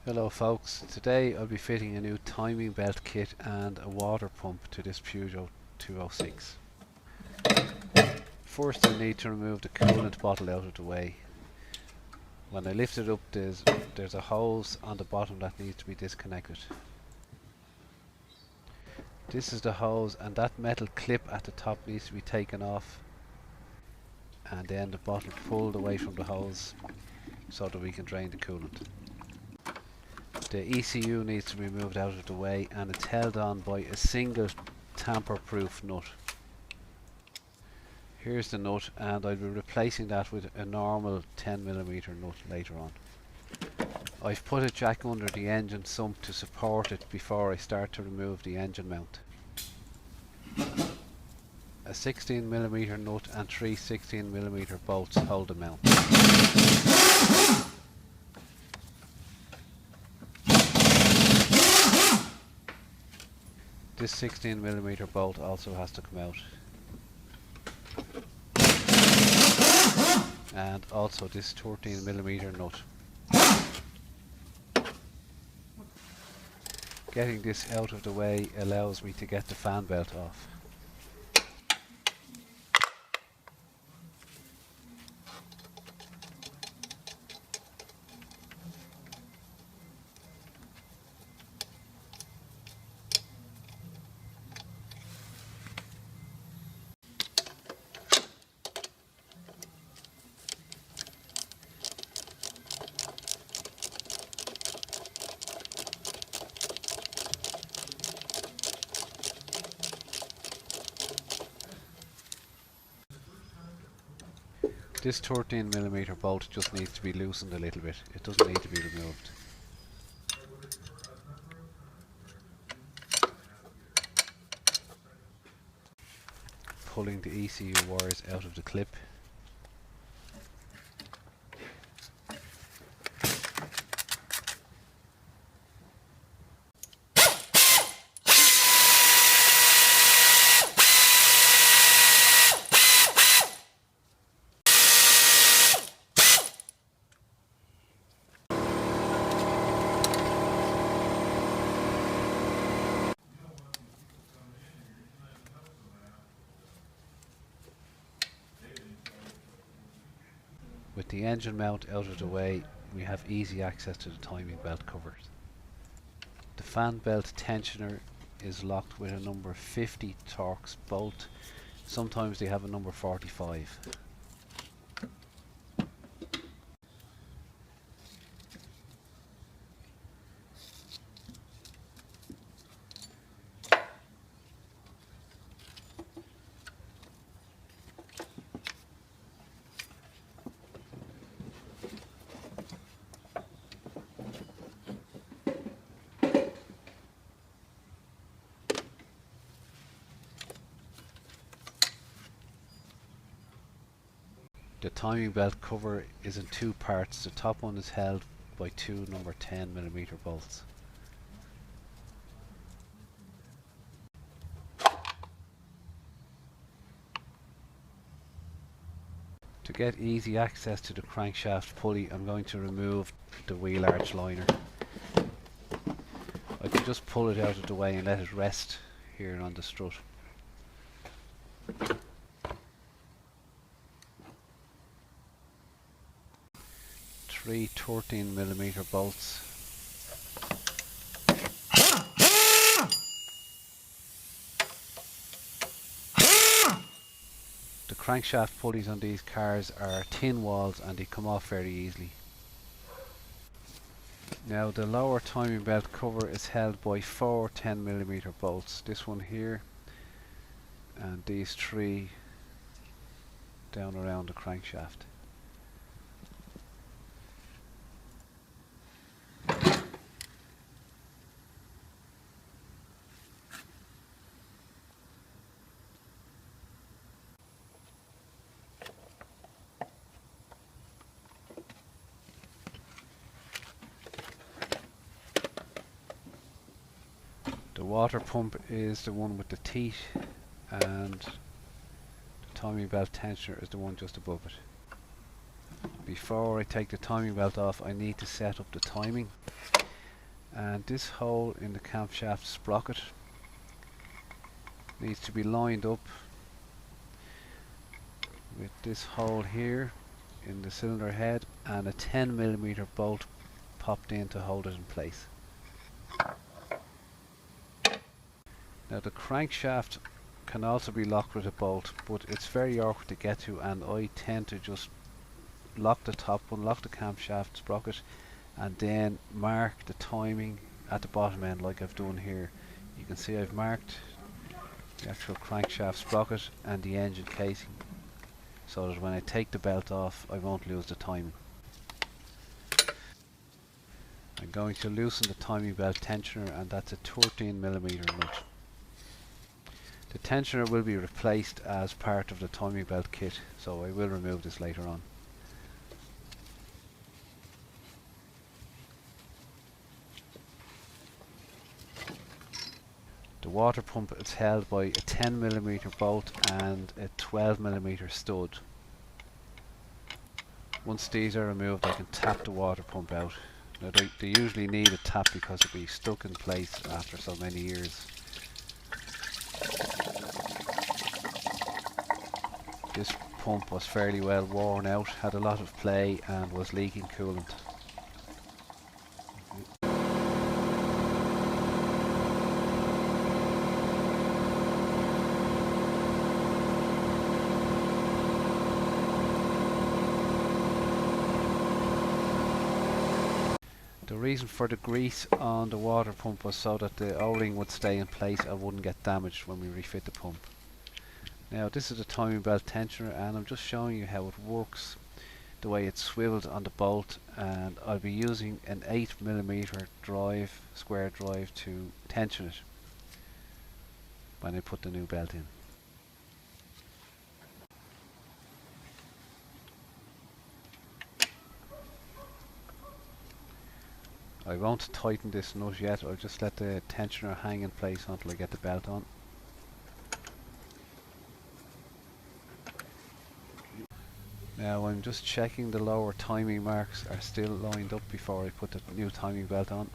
Hello folks, today I'll be fitting a new timing belt kit and a water pump to this Peugeot 206. First I need to remove the coolant bottle out of the way. When I lift it up there's a hose on the bottom that needs to be disconnected. This is the hose and that metal clip at the top needs to be taken off, and then the bottle pulled away from the hose so that we can drain the coolant. The ECU needs to be moved out of the way and it's held on by a single tamper-proof nut. Here's the nut, and I'll be replacing that with a normal 10mm nut later on. I've put a jack under the engine sump to support it before I start to remove the engine mount. A 16mm nut and three 16mm bolts hold the mount. This 16mm bolt also has to come out. And also this 13mm nut. Getting this out of the way allows me to get the fan belt off. This 13mm bolt just needs to be loosened a little bit. It doesn't need to be removed. Pulling the ECU wires out of the clip. With the engine mount out of the way, we have easy access to the timing belt covers. The fan belt tensioner is locked with a number 50 Torx bolt. Sometimes they have a number 45. The timing belt cover is in two parts. The top one is held by two number 10mm bolts. To get easy access to the crankshaft pulley, I'm going to remove the wheel arch liner. I can just pull it out of the way and let it rest here on the strut. Three 13mm bolts. The crankshaft pulleys on these cars are tin walls and they come off very easily. Now the lower timing belt cover is held by four 10mm bolts. This one here and these three down around the crankshaft. The water pump is the one with the teat, and the timing belt tensioner is the one just above it. Before I take the timing belt off, I need to set up the timing. And this hole in the camshaft sprocket needs to be lined up with this hole here in the cylinder head and a 10mm bolt popped in to hold it in place. Now the crankshaft can also be locked with a bolt, but it's very awkward to get to, and I tend to just lock the top one, lock the camshaft sprocket, and then mark the timing at the bottom end like I've done here. You can see I've marked the actual crankshaft sprocket and the engine casing, so that when I take the belt off I won't lose the timing. I'm going to loosen the timing belt tensioner, and that's a 13mm nut. The tensioner will be replaced as part of the timing belt kit, so I will remove this later on. The water pump is held by a 10mm bolt and a 12mm stud. Once these are removed, I can tap the water pump out. Now they usually need a tap because it'll be stuck in place after so many years. This pump was fairly well worn out, had a lot of play and was leaking coolant. The reason for the grease on the water pump was so that the O-ring would stay in place and wouldn't get damaged when we refit the pump. Now this is the timing belt tensioner, and I'm just showing you how it works, the way it's swiveled on the bolt, and I'll be using an 8mm drive, square drive, to tension it when I put the new belt in. I won't tighten this nut yet, I'll just let the tensioner hang in place until I get the belt on. Now I'm just checking the lower timing marks are still lined up before I put the new timing belt on.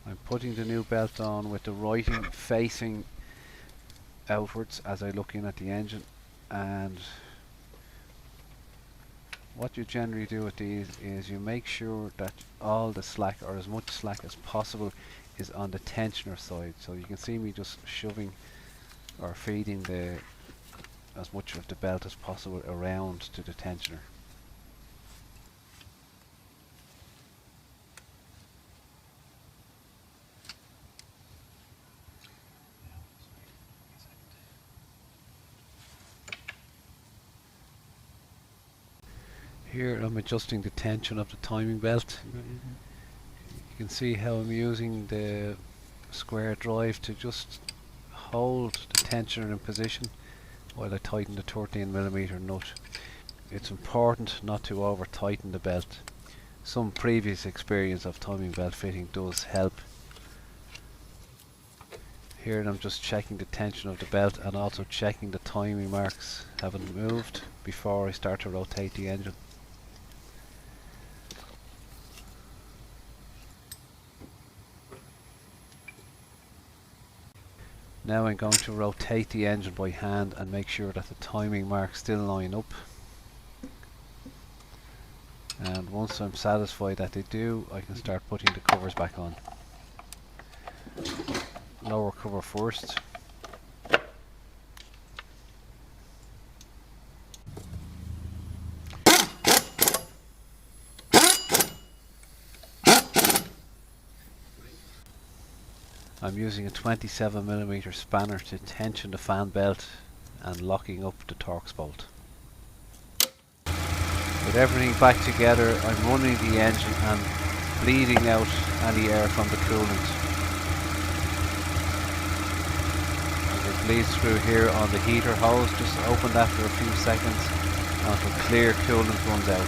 I'm putting the new belt on with the writing facing outwards as I look in at the engine, and what you generally do with these is you make sure that all the slack, or as much slack as possible, is on the tensioner side. So you can see me just shoving or feeding as much of the belt as possible around to the tensioner. Here I'm adjusting the tension of the timing belt. You can see how I'm using the square drive to just hold the tensioner in position while I tighten the 13mm nut. It's important not to over tighten the belt. Some previous experience of timing belt fitting does help. Here I'm just checking the tension of the belt and also checking the timing marks haven't moved before I start to rotate the engine. Now I'm going to rotate the engine by hand and make sure that the timing marks still line up. And once I'm satisfied that they do, I can start putting the covers back on. Lower cover first. I'm using a 27mm spanner to tension the fan belt and locking up the Torx bolt. With everything back together, I'm running the engine and bleeding out any air from the coolant. As it bleeds through here on the heater hose, just open that for a few seconds until clear coolant runs out.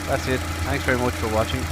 That's it. Thanks very much for watching.